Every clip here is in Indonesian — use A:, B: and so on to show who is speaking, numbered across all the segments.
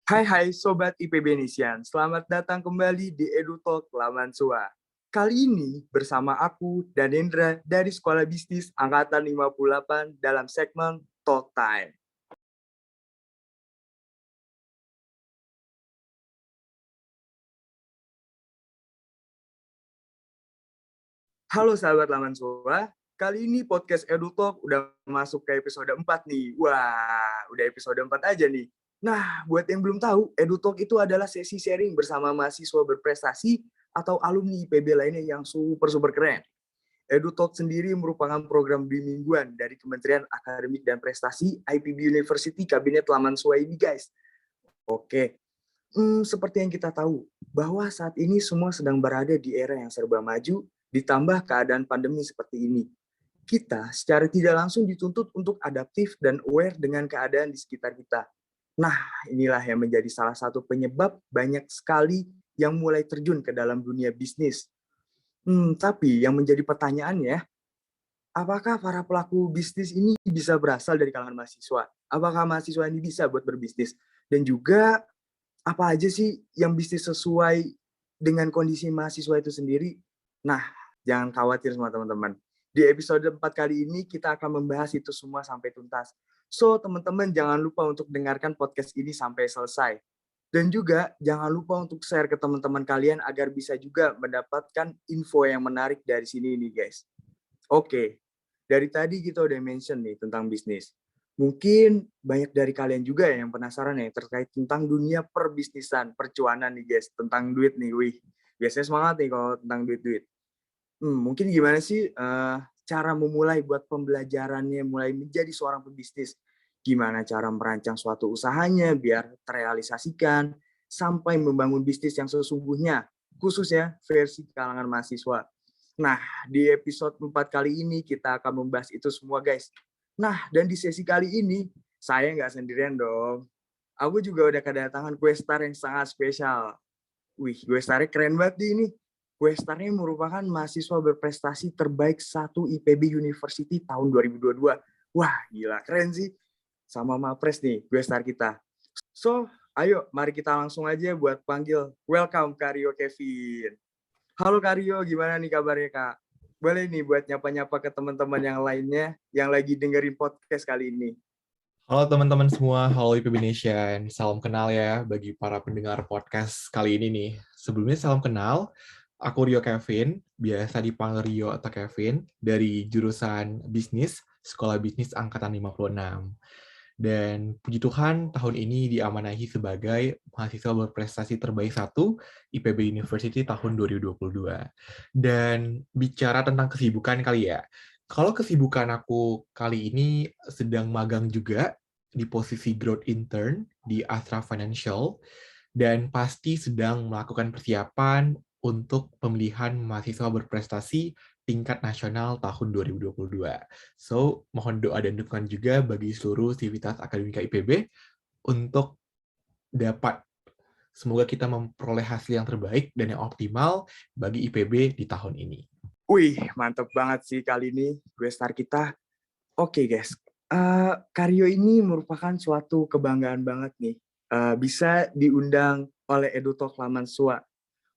A: Hai Sobat IPB Nisian, selamat datang kembali di EduTalk Lamansua. Kali ini bersama aku dan Hendra dari Sekolah Bisnis Angkatan 58 dalam segmen Talk Time. Halo sahabat Lamansua, kali ini podcast EduTalk udah masuk ke episode 4 nih. Wah, udah episode 4 aja nih. Nah, buat yang belum tahu, EduTalk itu adalah sesi sharing bersama mahasiswa berprestasi atau alumni IPB lainnya yang super keren. EduTalk sendiri merupakan program bimbingan dari Kementerian Akademik dan Prestasi IPB University Kabinet Lamansua ini, guys. Oke, seperti yang kita tahu, bahwa saat ini semua sedang berada di era yang serba maju, ditambah keadaan pandemi seperti ini. Kita secara tidak langsung dituntut untuk adaptif dan aware dengan keadaan di sekitar kita. Nah, inilah yang menjadi salah satu penyebab banyak sekali yang mulai terjun ke dalam dunia bisnis. Tapi yang menjadi pertanyaannya, apakah para pelaku bisnis ini bisa berasal dari kalangan mahasiswa? Apakah mahasiswa ini bisa buat berbisnis? Dan juga apa aja sih yang bisnis sesuai dengan kondisi mahasiswa itu sendiri? Nah, jangan khawatir semua teman-teman. Di episode 4 kali ini kita akan membahas itu semua sampai tuntas. So, teman-teman jangan lupa untuk dengarkan podcast ini sampai selesai. Dan juga jangan lupa untuk share ke teman-teman kalian agar bisa juga mendapatkan info yang menarik dari sini nih guys. Oke, dari tadi kita udah mention nih tentang bisnis. Mungkin banyak dari kalian juga yang penasaran ya terkait tentang dunia perbisnisan, percuanan nih guys, tentang duit nih. Wih, biasanya semangat nih kalau tentang duit-duit. Mungkin gimana sih cara memulai buat pembelajarannya, mulai menjadi seorang pebisnis? Gimana cara merancang suatu usahanya biar terrealisasikan, sampai membangun bisnis yang sesungguhnya, khususnya versi kalangan mahasiswa. Nah, di episode 4 kali ini kita akan membahas itu semua, guys. Nah, dan di sesi kali ini, saya nggak sendirian dong. Aku juga udah kedatangan questar yang sangat spesial. Wih, questarnya keren banget nih ini. Questarnya merupakan mahasiswa berprestasi terbaik 1 IPB University tahun 2022. Wah, gila, keren sih. Sama Mapres nih, questar kita. So, ayo, mari kita langsung aja buat panggil. Welcome, Karyo Kevin. Halo Karyo, gimana nih kabarnya Kak? Boleh nih buat nyapa-nyapa ke teman-teman yang lainnya yang lagi dengerin podcast kali ini.
B: Halo teman-teman semua, halo IPB Nation. Salam kenal ya bagi para pendengar podcast kali ini nih. Sebelumnya salam kenal, aku Rio Kevin, biasa dipanggil Rio atau Kevin, dari jurusan Bisnis, Sekolah Bisnis Angkatan 56. Dan puji Tuhan, tahun ini diamanahi sebagai mahasiswa berprestasi terbaik 1 IPB University tahun 2022. Dan bicara tentang kesibukan kali ya, kalau kesibukan aku kali ini sedang magang juga di posisi growth intern di Astra Financial, dan pasti sedang melakukan persiapan untuk pemilihan mahasiswa berprestasi tingkat nasional tahun 2022. So, mohon doa dan dukungan juga bagi seluruh sivitas akademika IPB untuk dapat, semoga kita memperoleh hasil yang terbaik dan yang optimal bagi IPB di tahun ini.
A: Wih, mantep banget sih kali ini gue start kita. Oke guys, Karyo ini merupakan suatu kebanggaan banget nih. Bisa diundang oleh EduTalk Lamansua.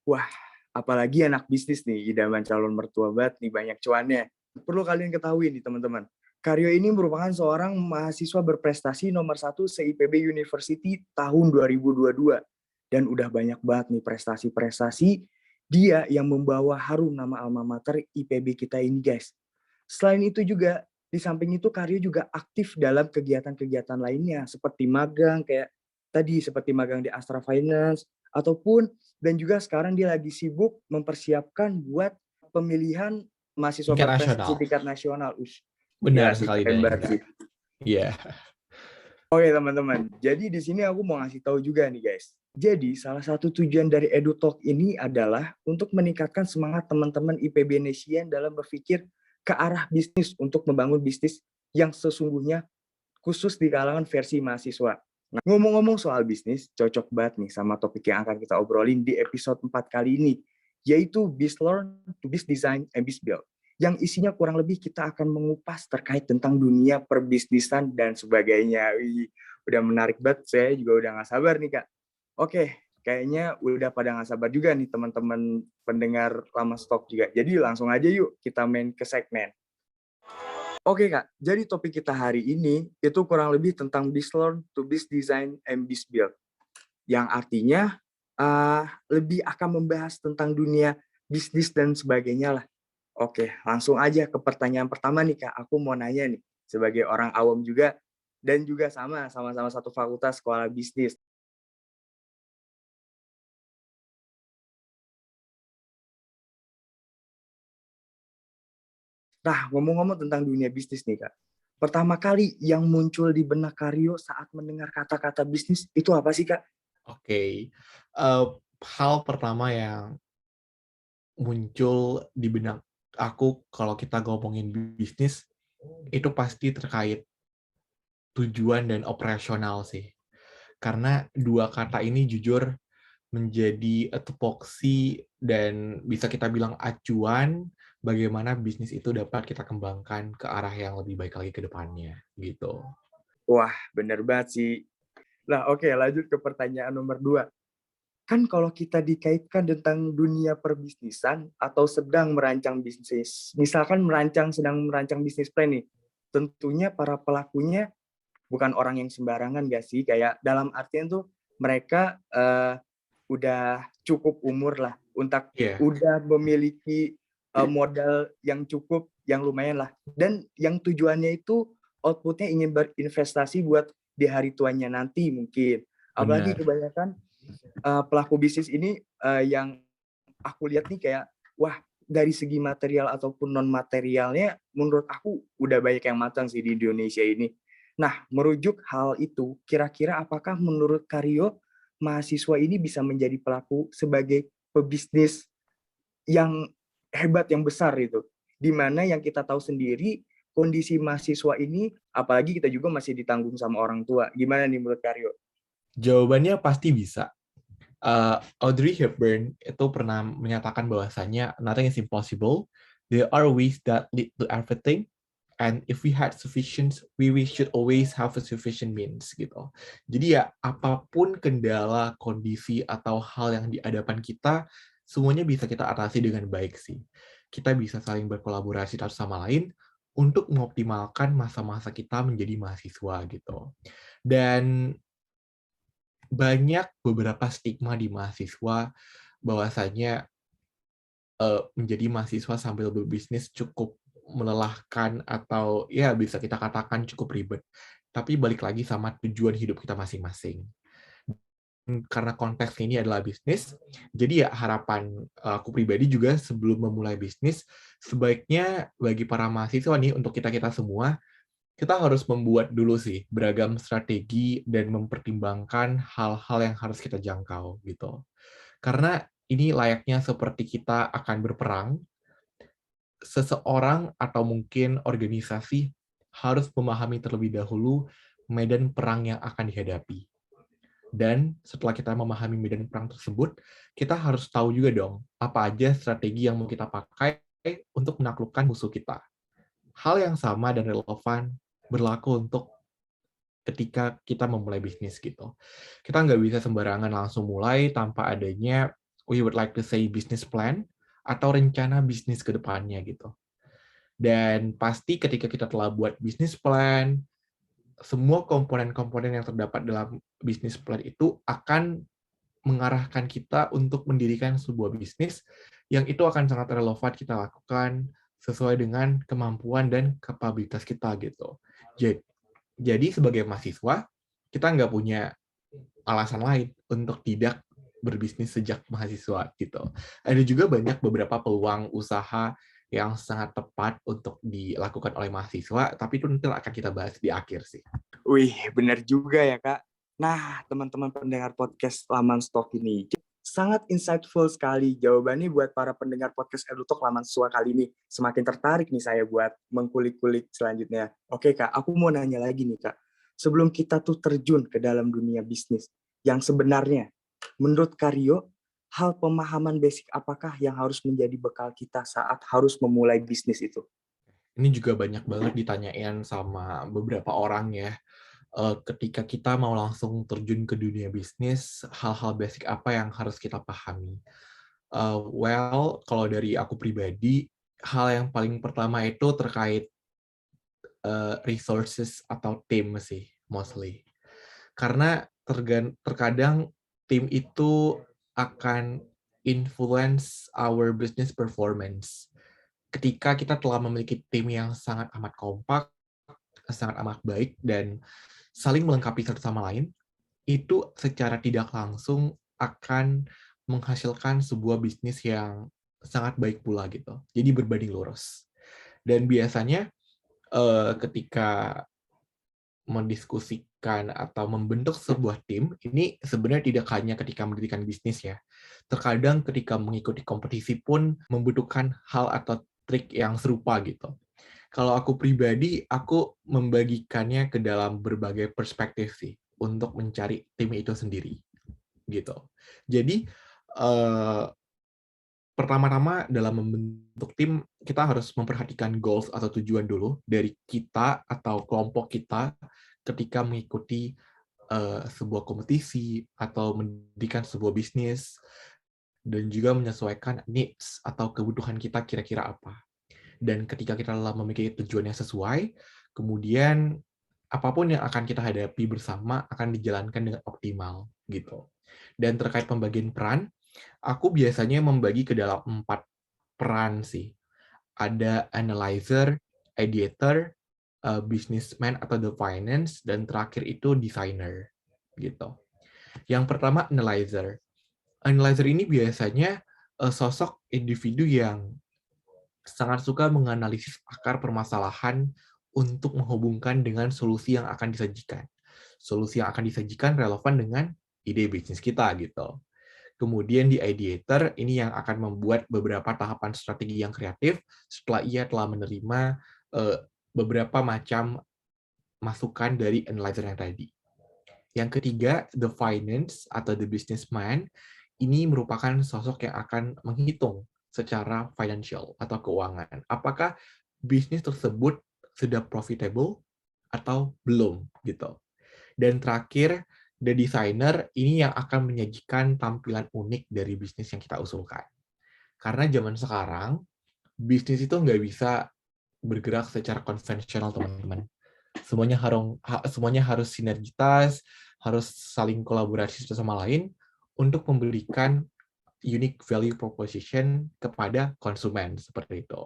A: Wah, apalagi anak bisnis nih, idaman calon mertua banget nih, banyak cuannya. Perlu kalian ketahui nih teman-teman. Karyo ini merupakan seorang mahasiswa berprestasi nomor 1 se-IPB University tahun 2022. Dan udah banyak banget nih prestasi-prestasi dia yang membawa harum nama alma mater IPB kita ini guys. Selain itu juga, di samping itu Karyo juga aktif dalam kegiatan-kegiatan lainnya seperti magang kayak tadi seperti magang di Astra Finance ataupun dan juga sekarang dia lagi sibuk mempersiapkan buat pemilihan mahasiswa
B: Tingkat
A: berprestasi
B: nasional.
A: tingkat nasional. Gila
B: Benar
A: sih,
B: sekali,
A: keren banget
B: Hendra.
A: sih.
B: Iya.
A: Oke teman-teman, jadi di sini aku mau ngasih tahu juga nih guys. Jadi salah satu tujuan dari EduTalk ini adalah untuk meningkatkan semangat teman-teman IPB Nation dalam berpikir ke arah bisnis untuk membangun bisnis yang sesungguhnya khusus di kalangan versi mahasiswa. Nah, ngomong-ngomong soal bisnis, cocok banget nih sama topik yang akan kita obrolin di episode 4 kali ini, yaitu BizLearn to BizDesign and BizBuild, yang isinya kurang lebih kita akan mengupas terkait tentang dunia perbisnisan dan sebagainya. Wih, udah menarik banget, saya juga udah gak sabar nih Kak. Oke, kayaknya udah pada nggak sabar juga nih teman-teman pendengar Lama Stok juga. Jadi langsung aja yuk kita main ke segmen. Oke Kak, jadi topik kita hari ini itu kurang lebih tentang BizLearn to BizDesign and BizBuild. Yang artinya lebih akan membahas tentang dunia bisnis dan sebagainya lah. Oke, langsung aja ke pertanyaan pertama nih Kak. Aku mau nanya nih, sebagai orang awam juga, dan juga sama-sama satu fakultas sekolah bisnis. Nah, ngomong-ngomong tentang dunia bisnis nih Kak. Pertama kali yang muncul di benak Karyo saat mendengar kata-kata bisnis, itu apa sih Kak?
B: Oke, hal pertama yang muncul di benak aku kalau kita ngomongin bisnis, itu pasti terkait tujuan dan operasional sih. Karena dua kata ini jujur menjadi tupoksi dan bisa kita bilang acuan bagaimana bisnis itu dapat kita kembangkan ke arah yang lebih baik lagi ke depannya, gitu.
A: Wah, bener banget sih. Nah, oke, lanjut ke pertanyaan nomor 2. Kan kalau kita dikaitkan tentang dunia perbisnisan atau sedang merancang bisnis, misalkan sedang merancang bisnis plan nih, tentunya para pelakunya bukan orang yang sembarangan gak sih? Kayak dalam artian tuh mereka udah cukup umur lah untuk
B: Iya,
A: udah memiliki modal yang cukup, yang lumayan lah. Dan yang tujuannya itu outputnya ingin berinvestasi buat di hari tuanya nanti mungkin. Apalagi
B: benar.
A: kebanyakan pelaku bisnis ini yang aku lihat nih kayak, wah dari segi material ataupun non materialnya, menurut aku udah banyak yang matang sih di Indonesia ini. Nah, merujuk hal itu, kira-kira apakah menurut Karyo mahasiswa ini bisa menjadi pelaku sebagai pebisnis yang hebat, yang besar itu? Di mana yang kita tahu sendiri kondisi mahasiswa ini, apalagi kita juga masih ditanggung sama orang tua. Gimana nih menurut Karyo?
B: Jawabannya pasti bisa. Audrey Hepburn itu pernah menyatakan bahwasanya nothing is impossible. There are ways that lead to everything. And if we had sufficient, we should always have a sufficient means gitu. Jadi ya apapun kendala, kondisi atau hal yang di hadapan kita, semuanya bisa kita atasi dengan baik sih. Kita bisa saling berkolaborasi satu sama lain untuk mengoptimalkan masa-masa kita menjadi mahasiswa gitu. Dan banyak beberapa stigma di mahasiswa bahwasanya menjadi mahasiswa sambil berbisnis cukup melelahkan atau ya bisa kita katakan cukup ribet. Tapi balik lagi sama tujuan hidup kita masing-masing. Karena konteks ini adalah bisnis, jadi ya harapan aku pribadi juga sebelum memulai bisnis, sebaiknya bagi para mahasiswa nih, untuk kita-kita semua, kita harus membuat dulu sih beragam strategi dan mempertimbangkan hal-hal yang harus kita jangkau gitu. Karena ini layaknya seperti kita akan berperang, seseorang atau mungkin organisasi harus memahami terlebih dahulu medan perang yang akan dihadapi. Dan setelah kita memahami medan perang tersebut, kita harus tahu juga dong, apa aja strategi yang mau kita pakai untuk menaklukkan musuh kita. Hal yang sama dan relevan berlaku untuk ketika kita memulai bisnis gitu. Kita nggak bisa sembarangan langsung mulai tanpa adanya, we would like to say, business plan atau rencana bisnis ke depannya gitu. Dan pasti ketika kita telah buat bisnis plan, semua komponen-komponen yang terdapat dalam bisnis plan itu akan mengarahkan kita untuk mendirikan sebuah bisnis yang itu akan sangat relevan kita lakukan sesuai dengan kemampuan dan kapabilitas kita gitu. Jadi sebagai mahasiswa, kita nggak punya alasan lain untuk tidak berbisnis sejak mahasiswa gitu. Ada juga banyak beberapa peluang usaha yang sangat tepat untuk dilakukan oleh mahasiswa, tapi itu nanti akan kita bahas di akhir sih.
A: Wih, benar juga ya Kak. Nah, teman-teman pendengar podcast Laman Stok ini, sangat insightful sekali jawabannya buat para pendengar podcast EduTalk Laman Stok kali ini. Semakin tertarik nih saya buat mengkulik-kulik selanjutnya. Oke Kak, aku mau nanya lagi nih Kak. Sebelum kita tuh terjun ke dalam dunia bisnis, yang sebenarnya, menurut Karyo, hal pemahaman basic apakah yang harus menjadi bekal kita saat harus memulai bisnis itu?
B: Ini juga banyak banget ditanyain sama beberapa orang ya. ketika kita mau langsung terjun ke dunia bisnis, hal-hal basic apa yang harus kita pahami? Kalau dari aku pribadi, hal yang paling pertama itu terkait resources atau tim sih, mostly. Karena terkadang tim itu akan influence our business performance. Ketika kita telah memiliki tim yang sangat amat kompak, sangat amat baik, dan saling melengkapi satu sama lain, itu secara tidak langsung akan menghasilkan sebuah bisnis yang sangat baik pula gitu. Jadi berbanding lurus. Dan biasanya ketika mendiskusikan atau membentuk sebuah tim, ini sebenarnya tidak hanya ketika mendirikan bisnis ya. Terkadang ketika mengikuti kompetisi pun membutuhkan hal atau trik yang serupa gitu. Kalau aku pribadi, aku membagikannya ke dalam berbagai perspektif sih untuk mencari tim itu sendiri gitu. Jadi eh, pertama-tama dalam membentuk tim kita harus memperhatikan goals atau tujuan dulu dari kita atau kelompok kita ketika mengikuti sebuah kompetisi atau mendirikan sebuah bisnis, dan juga menyesuaikan needs atau kebutuhan kita kira-kira apa. Dan ketika kita telah memiliki tujuan yang sesuai, kemudian apapun yang akan kita hadapi bersama akan dijalankan dengan optimal gitu. Dan terkait pembagian peran, aku biasanya membagi ke dalam 4 peran sih. Ada analyzer, editor, businessman atau the finance, dan terakhir itu designer gitu. Yang pertama analyzer. Analyzer ini biasanya sosok individu yang sangat suka menganalisis akar permasalahan untuk menghubungkan dengan solusi yang akan disajikan. Solusi yang akan disajikan relevan dengan ide bisnis kita gitu. Kemudian di ideator, ini yang akan membuat beberapa tahapan strategi yang kreatif setelah ia telah menerima beberapa macam masukan dari analyzer yang tadi. Yang ketiga, the finance atau the businessman, ini merupakan sosok yang akan menghitung secara financial atau keuangan. Apakah bisnis tersebut sudah profitable atau belum gitu. Dan terakhir, the designer ini yang akan menyajikan tampilan unik dari bisnis yang kita usulkan. Karena zaman sekarang, bisnis itu nggak bisa bergerak secara konvensional, teman-teman. Semuanya harus sinergitas, harus saling kolaborasi satu sama lain untuk memberikan unique value proposition kepada konsumen, seperti itu.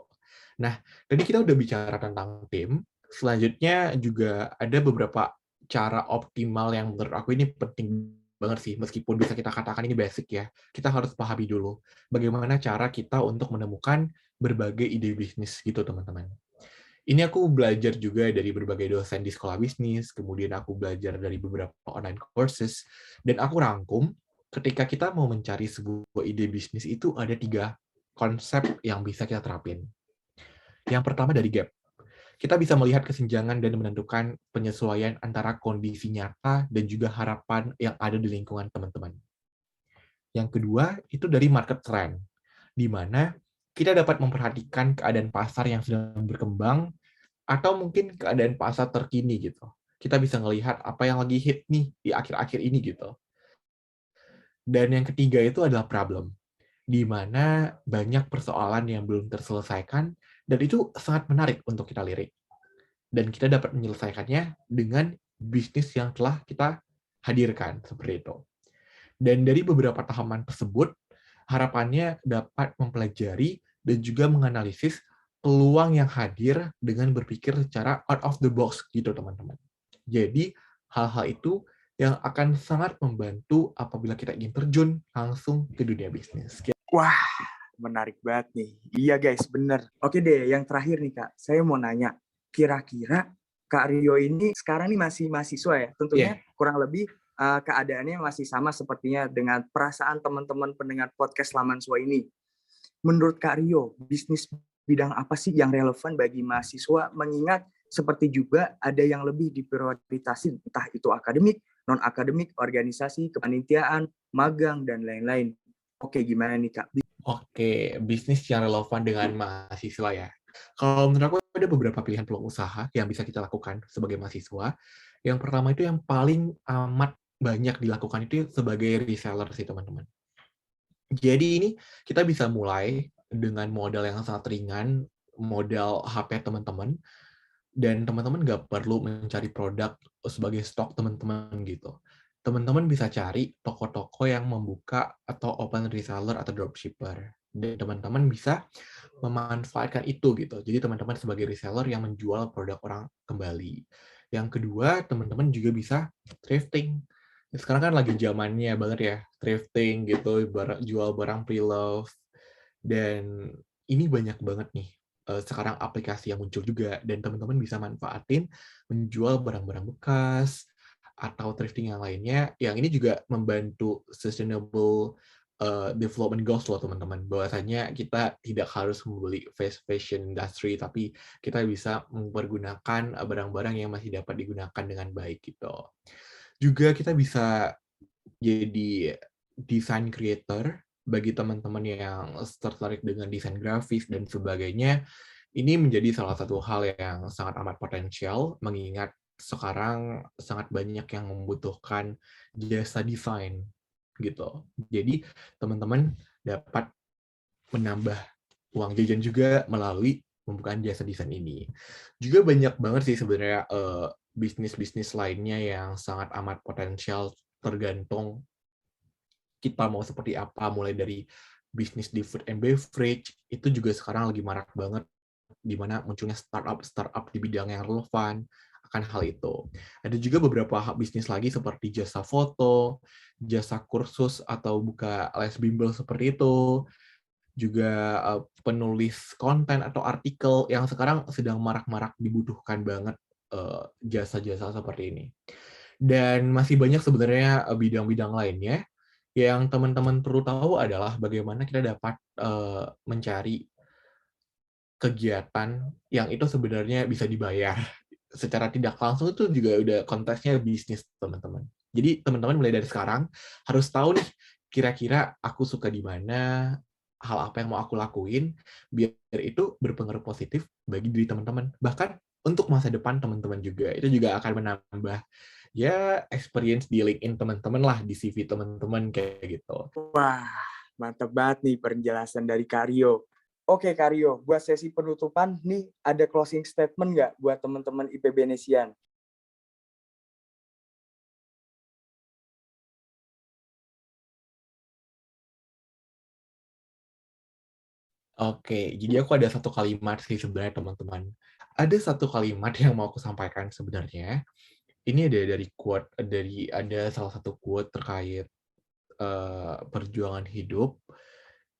B: Nah, tadi kita udah bicara tentang tim, selanjutnya juga ada beberapa cara optimal yang menurut aku ini penting banget sih, meskipun bisa kita katakan ini basic ya. Kita harus pahami dulu bagaimana cara kita untuk menemukan berbagai ide bisnis gitu, teman-teman. Ini aku belajar juga dari berbagai dosen di sekolah bisnis, kemudian aku belajar dari beberapa online courses, dan aku rangkum ketika kita mau mencari sebuah ide bisnis itu ada 3 konsep yang bisa kita terapin. Yang pertama dari gap. Kita bisa melihat kesenjangan dan menentukan penyesuaian antara kondisi nyata dan juga harapan yang ada di lingkungan teman-teman. Yang kedua, itu dari market trend, di mana kita dapat memperhatikan keadaan pasar yang sedang berkembang atau mungkin keadaan pasar terkini gitu. Kita bisa melihat apa yang lagi hit nih di akhir-akhir ini gitu. Dan yang ketiga itu adalah problem, di mana banyak persoalan yang belum terselesaikan dan itu sangat menarik untuk kita lirik. Dan kita dapat menyelesaikannya dengan bisnis yang telah kita hadirkan, seperti itu. Dan dari beberapa tahapan tersebut, harapannya dapat mempelajari dan juga menganalisis peluang yang hadir dengan berpikir secara out of the box gitu, teman-teman. Jadi, hal-hal itu yang akan sangat membantu apabila kita ingin terjun langsung ke dunia bisnis.
A: Wah, menarik banget nih. Iya guys, bener. Oke deh, yang terakhir nih Kak, saya mau nanya, kira-kira Kak Rio ini sekarang nih masih mahasiswa ya? Tentunya kurang lebih keadaannya masih sama sepertinya dengan perasaan teman-teman pendengar podcast Lamanswa ini. Menurut Kak Rio, bisnis bidang apa sih yang relevan bagi mahasiswa, mengingat seperti juga ada yang lebih diprioritaskan, entah itu akademik, non-akademik, organisasi, kepanitiaan, magang, dan lain-lain. Oke, gimana nih Kak?
B: Oke, bisnis yang relevan dengan mahasiswa ya. Kalau menurut aku ada beberapa pilihan peluang usaha yang bisa kita lakukan sebagai mahasiswa. Yang pertama itu yang paling amat banyak dilakukan itu sebagai reseller sih teman-teman. Jadi ini kita bisa mulai dengan modal yang sangat ringan, modal HP teman-teman, dan teman-teman nggak perlu mencari produk sebagai stok teman-teman gitu. Teman-teman bisa cari toko-toko yang membuka atau open reseller atau dropshipper. Dan teman-teman bisa memanfaatkan itu gitu. Jadi teman-teman sebagai reseller yang menjual produk orang kembali. Yang kedua, teman-teman juga bisa thrifting. Sekarang kan lagi zamannya banget ya, thrifting gitu, jual barang pre-love. Dan ini banyak banget nih sekarang aplikasi yang muncul juga, dan teman-teman bisa manfaatin menjual barang-barang bekas atau thrifting yang lainnya, yang ini juga membantu sustainable development goals loh teman-teman. Bahwasanya kita tidak harus membeli fast fashion industry, tapi kita bisa mempergunakan barang-barang yang masih dapat digunakan dengan baik gitu. Juga kita bisa jadi design creator bagi teman-teman yang tertarik dengan desain grafis dan sebagainya. Ini menjadi salah satu hal yang sangat amat potensial, mengingat sekarang sangat banyak yang membutuhkan jasa desain gitu. Jadi teman-teman dapat menambah uang jajan juga melalui pembukaan jasa desain ini. Juga banyak banget sih sebenarnya bisnis-bisnis lainnya yang sangat amat potensial, tergantung kita mau seperti apa, mulai dari bisnis di food and beverage, itu juga sekarang lagi marak banget, di mana munculnya startup di bidang yang relevan akan hal itu. Ada juga beberapa bisnis lagi seperti jasa foto, jasa kursus, atau buka les bimbel seperti itu, juga penulis konten atau artikel yang sekarang sedang marak-marak dibutuhkan banget jasa-jasa seperti ini. Dan masih banyak sebenarnya bidang-bidang lainnya yang teman-teman perlu tahu adalah bagaimana kita dapat mencari kegiatan yang itu sebenarnya bisa dibayar secara tidak langsung. Itu juga udah konteksnya bisnis teman-teman. Jadi teman-teman mulai dari sekarang harus tahu nih, kira-kira aku suka di mana, hal apa yang mau aku lakuin, biar itu berpengaruh positif bagi diri teman-teman. Bahkan untuk masa depan teman-teman juga. Itu juga akan menambah ya experience di LinkedIn teman-teman lah, di CV teman-teman kayak gitu.
A: Wah, mantep banget nih penjelasan dari Karyo. Oke Karyo, buat sesi penutupan nih ada closing statement nggak buat teman-teman IPB Nesian?
B: Oke, jadi aku ada satu kalimat sih sebenarnya teman-teman. Ada satu kalimat yang mau aku sampaikan sebenarnya. Ini ada salah satu quote terkait perjuangan hidup.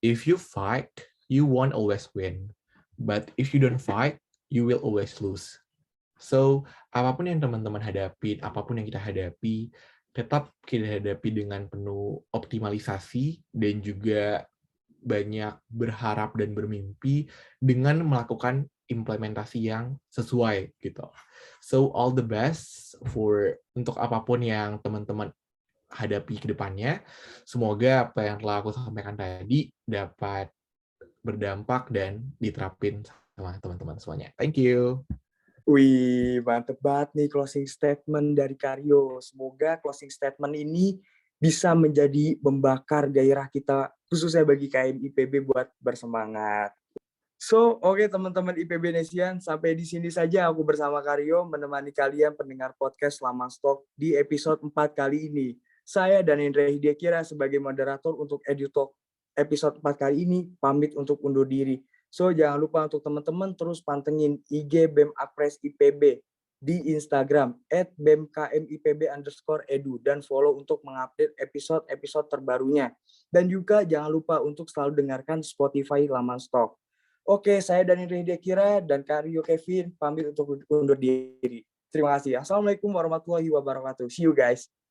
B: If you fight, you won't always win. But if you don't fight, you will always lose. So, apapun yang teman-teman hadapi, apapun yang kita hadapi, tetap kita hadapi dengan penuh optimalisasi dan juga banyak berharap dan bermimpi dengan melakukan implementasi yang sesuai gitu. So all the best untuk apapun yang teman-teman hadapi ke depannya. Semoga apa yang telah aku sampaikan tadi dapat berdampak dan diterapin sama teman-teman semuanya. Thank you.
A: Wih, mantep banget nih closing statement dari Karyo. Semoga closing statement ini bisa menjadi membakar gairah kita, khususnya bagi KM IPB buat bersemangat. So, oke teman-teman IPB Nesian, sampai di sini saja aku bersama Karyo menemani kalian pendengar podcast Lama Stok di episode 4 kali ini. Saya dan Indra Hidyakira sebagai moderator untuk EduTalk episode 4 kali ini pamit untuk undur diri. So, jangan lupa untuk teman-teman terus pantengin IG BEM Apres IPB di Instagram @bemkmipb_edu dan follow untuk mengupdate episode-episode terbarunya. Dan juga jangan lupa untuk selalu dengarkan Spotify Laman Stok. Oke, saya Dani Rehdia Kira dan Karyo Kevin pamit untuk undur diri. Terima kasih. Assalamualaikum warahmatullahi wabarakatuh. See you guys.